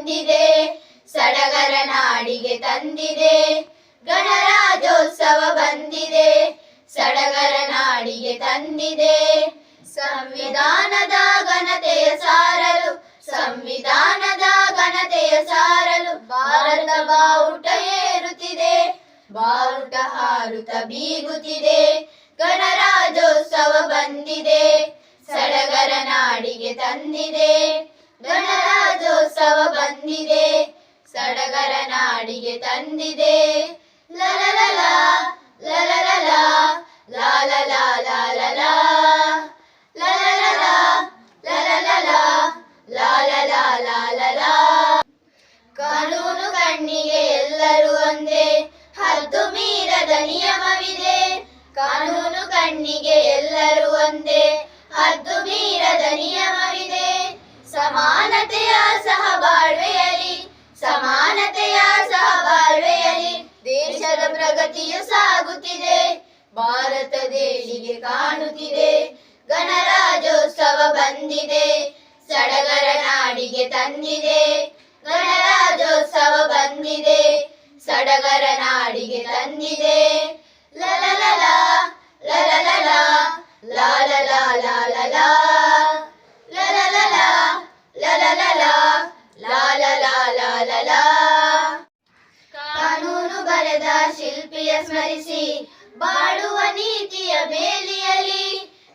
ಬಂದಿದೆ, ಸಡಗರ ನಾಡಿಗೆ ತಂದಿದೆ. ಗಣರಾಜ್ಯೋತ್ಸವ ಬಂದಿದೆ, ಸಡಗರ ನಾಡಿಗೆ ತಂದಿದೆ. ಸಂವಿಧಾನದ ಘನತೆಯ ಸಾರಲು, ಸಂವಿಧಾನದ ಘನತೆಯ ಸಾರಲು ಭಾರತ ಬಾವುಟ ಏರುತ್ತಿದೆ, ಬಾವುಟ ಹಾರುತ್ತ ಬೀಗುತ್ತಿದೆ. ಗಣರಾಜ್ಯೋತ್ಸವ ಬಂದಿದೆ, ಸಡಗರ ನಾಡಿಗೆ ತಂದಿದೆ. ಗಣರಾಜ್ಯೋತ್ಸವ ಬಂದಿದೆ, ಸಡಗರ ನಾಡಿಗೆ ತಂದಿದೆ. ಲಲಲಲ ಲಲಲಲ ಲಾಲಲ ಲಾಲಲ ಲಲಲಲ ಲಲಲಲ ಲಾಲಲ ಲಾಲಲ. ಕಾನೂನು ಕಣ್ಣಿಗೆ ಎಲ್ಲರೂ ಒಂದೇ, ಹದ್ದು ಮೀರದ ನಿಯಮವಿದೆ. ಕಾನೂನು ಕಣ್ಣಿಗೆ ಎಲ್ಲರೂ ಒಂದೇ, ಹದ್ದು ಮೀರದ ನಿಯಮವಿದೆ. ಸಮಾನತೆಯ ಸಹಬಾಳ್ವೆಯಲ್ಲಿ, ಸಮಾನತೆಯ ಸಹಬಾಳ್ವೆಯಲ್ಲಿ ದೇಶದ ಪ್ರಗತಿಯು ಸಾಗುತ್ತಿದೆ, ಭಾರತ ದೇಶಿಗೆ ಕಾಣುತ್ತಿದೆ. ಗಣರಾಜ್ಯೋತ್ಸವ ಬಂದಿದೆ, ಸಡಗರ ನಾಡಿಗೆ ತಂದಿದೆ. ಗಣರಾಜ್ಯೋತ್ಸವ ಬಂದಿದೆ, ಸಡಗರ ನಾಡಿಗೆ ತಂದಿದೆ. ಲಲಲಲ ಲಲಲಲ ಲಾಲಲ ಲಾಲಲ ಲಲಲಲ ಲಲಲಲ ಲಾಲಲ ಲಾಲಲ. ಕಾನೂನು ಬರೆದ ಶಿಲ್ಪಿಯ ಸ್ಮರಿಸಿ ಬಾಳುವ ನೀತಿಯ ಬೇಲಿಯಲಿ,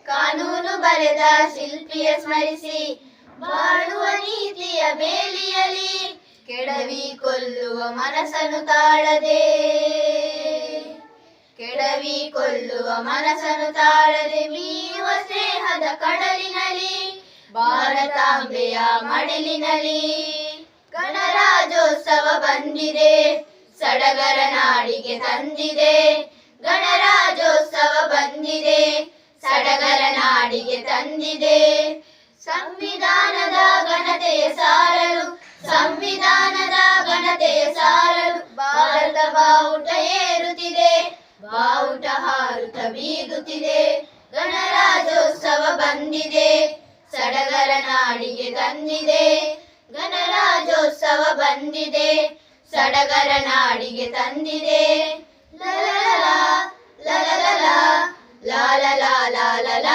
ಕಾನೂನು ಬರೆದ ಶಿಲ್ಪಿಯ ಸ್ಮರಿಸಿ ಬಾಳುವ ನೀತಿಯ ಬೇಲಿಯಲಿ. ಕೆಡವಿ ಕೊಲ್ಲುವ ಮನಸ್ಸನ್ನು ತಾಳದೆ, ಕೆಡವಿ ಕೊಲ್ಲುವ ಮನಸ್ಸನ್ನು ತಾಳದೆ ಮೀಯುವ ಸ್ನೇಹದ ಕಡಲಿನಲ್ಲಿ, ಭಾರತಾಂಬೆಯ ಮಡಿಲಿನಲ್ಲಿ. ಗಣರಾಜ್ಯೋತ್ಸವ ಬಂದಿದೆ, ಸಡಗರ ನಾಡಿಗೆ ತಂದಿದೆ. ಗಣರಾಜ್ಯೋತ್ಸವ ಬಂದಿದೆ, ಸಡಗರ ನಾಡಿಗೆ ತಂದಿದೆ. ಸಂವಿಧಾನದ ಘನತೆಯ ಸಾರಲು, ಸಂವಿಧಾನದ ಘನತೆಯ ಸಾರಲು ಭಾರತ ಬಾವುಟ ಏರುತ್ತಿದೆ, ಬಾವುಟ ಹಾರುತ್ತ ಬೀಗುತ್ತಿದೆ. ಗಣರಾಜ್ಯೋತ್ಸವ ಬಂದಿದೆ, ಸಡಗರ ನಾಡಿಗೆ ತಂದಿದೆ. ಗಣರಾಜ್ಯೋತ್ಸವ ಬಂದಿದೆ, ಸಡಗರ ನಾಡಿಗೆ ತಂದಿದೆ. ಲಲಲಲ ಲಲಲಲ ಲಾಲಲ ಲಾಲಲ